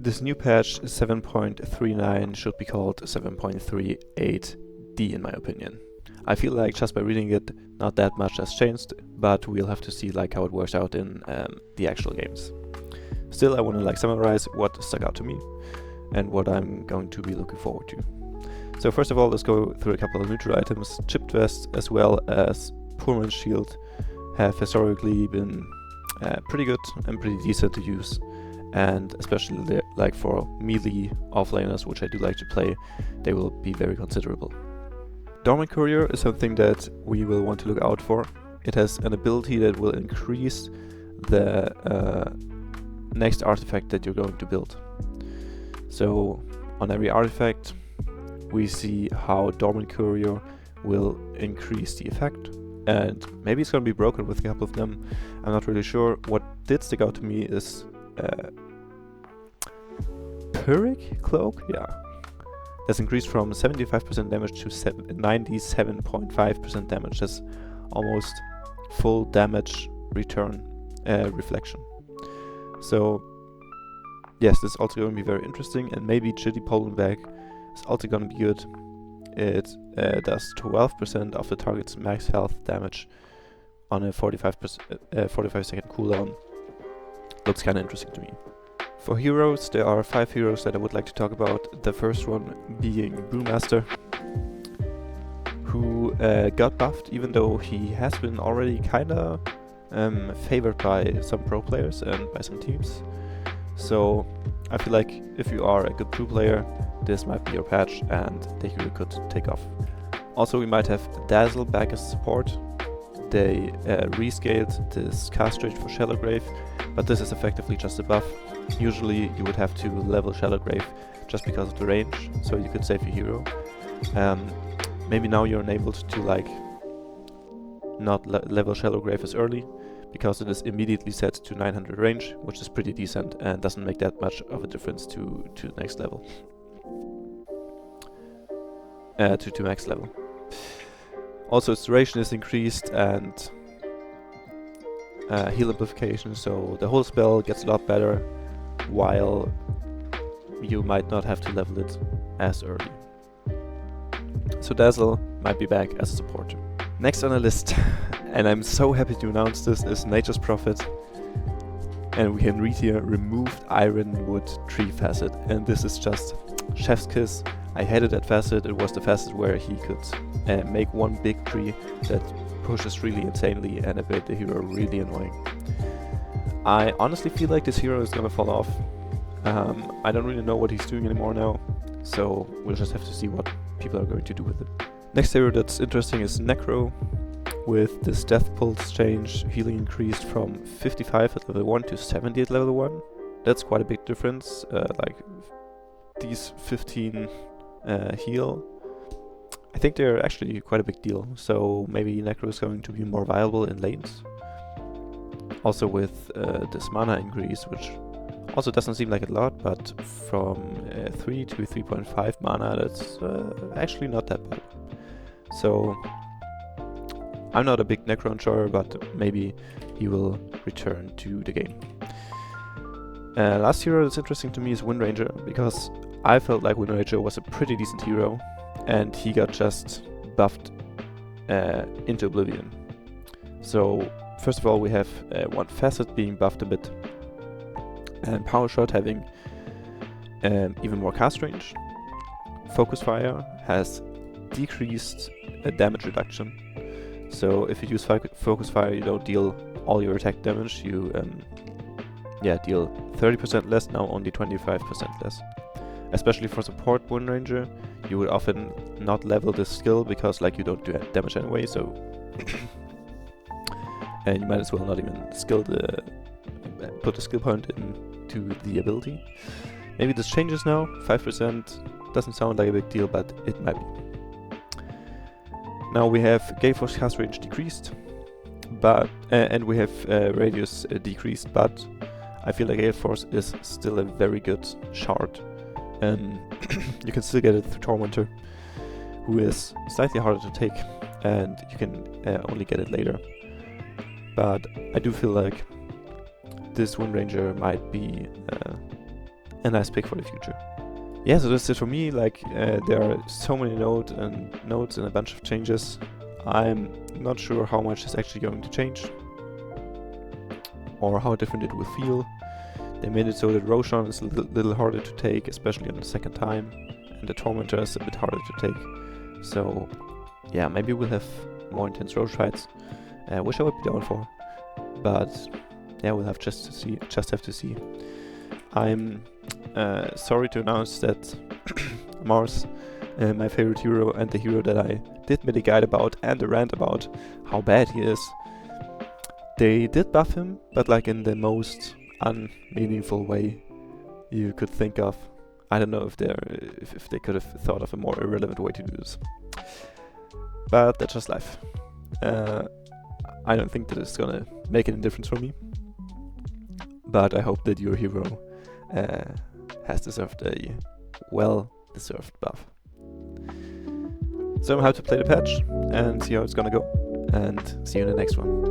This new patch 7.39 should be called 7.38D in my opinion. I feel like just by reading it, not that much has changed, but we'll have to see like how it works out in the actual games. Still, I want to like summarize what stuck out to me and what I'm going to be looking forward to. So first of all, let's go through a couple of neutral items. Chipped Vest as well as Poor Man's Shield have historically been pretty good and pretty decent to use, and especially like for melee offlaners, which I do like to play, they will be very considerable. Dormant Courier is something that we will want to look out for. It has an ability that will increase the next artifact that you're going to build. So on every artifact we see how Dormant Courier will increase the effect, and maybe it's going to be broken with a couple of them. I'm not really sure. What did stick out to me is Pyrrhic Cloak, yeah. That's increased from 75% damage to 97.5% damage. That's almost full damage return reflection. So yes, this is also going to be very interesting, and maybe Chitty Pollen Bag is also going to be good. It does 12% of the target's max health damage on a 45 second cooldown. Looks kind of interesting to me. For heroes, there are 5 heroes that I would like to talk about. The first one being Brewmaster, who got buffed, even though he has been already kinda favored by some pro players and by some teams. So I feel like if you are a good brew player, this might be your patch and the hero could take off. Also, we might have Dazzle back as support. They rescaled this cast rate for Shallow Grave, but this is effectively just a buff. Usually you would have to level Shallow Grave just because of the range, so you could save your hero. Maybe now you're enabled to like not level Shallow Grave as early, because it is immediately set to 900 range, which is pretty decent and doesn't make that much of a difference to the next level. To max level. Also, its duration is increased and heal amplification, so the whole spell gets a lot better, while you might not have to level it as early. So Dazzle might be back as a support. Next on the list, and I'm so happy to announce this, is Nature's Prophet. And we can read here, removed Ironwood Tree Facet. And this is just chef's kiss. I hated that facet. It was the facet where he could make one big tree that pushes really insanely and it made the hero really annoying. I honestly feel like this hero is gonna fall off. I don't really know what he's doing anymore now, so we'll just have to see what people are going to do with it. Next hero that's interesting is Necro, with this Death Pulse change, healing increased from 55 at level 1 to 70 at level 1. That's quite a big difference, like these 15 heal. I think they're actually quite a big deal, so maybe Necro is going to be more viable in lanes. Also with this mana increase, which also doesn't seem like a lot, but from 3 to 3.5 mana, that's actually not that bad. So I'm not a big Necro enjoyer, but maybe he will return to the game. Last hero that's interesting to me is Windranger, because I felt like Windranger was a pretty decent hero, and he got just buffed into oblivion. So first of all, we have one facet being buffed a bit, and Power Shot having even more cast range. Focus Fire has decreased damage reduction. So if you use Focus Fire, you don't deal all your attack damage, you deal 30% less, now only 25% less. Especially for support Windranger, you would often not level this skill because like you don't do damage anyway, so and you might as well not even put the skill point into the ability. Maybe this changes now. 5% doesn't sound like a big deal, but it might be. Now we have Gale Force cast range decreased, but and we have radius decreased, but I feel like Gale Force is still a very good shard. You can still get it through Tormentor, who is slightly harder to take, and you can only get it later. But I do feel like this Windranger might be a nice pick for the future. Yeah, so that's it for me. Like, there are so many notes and a bunch of changes. I'm not sure how much is actually going to change, or how different it will feel. They made it so that Roshan is a little harder to take, especially on the second time, and the Tormentor is a bit harder to take. So, yeah, maybe we'll have more intense Roche fights, which I would be down for. But yeah, we'll have just have to see. I'm sorry to announce that Mars, my favorite hero and the hero that I did made a guide about and a rant about how bad he is. They did buff him, but like in the most unmeaningful way you could think of. I don't know if they could have thought of a more irrelevant way to do this. But that's just life. I don't think that it's gonna make any difference for me. But I hope that your hero has deserved a well-deserved buff. So I'm happy to play the patch and see how it's gonna go. And see you in the next one.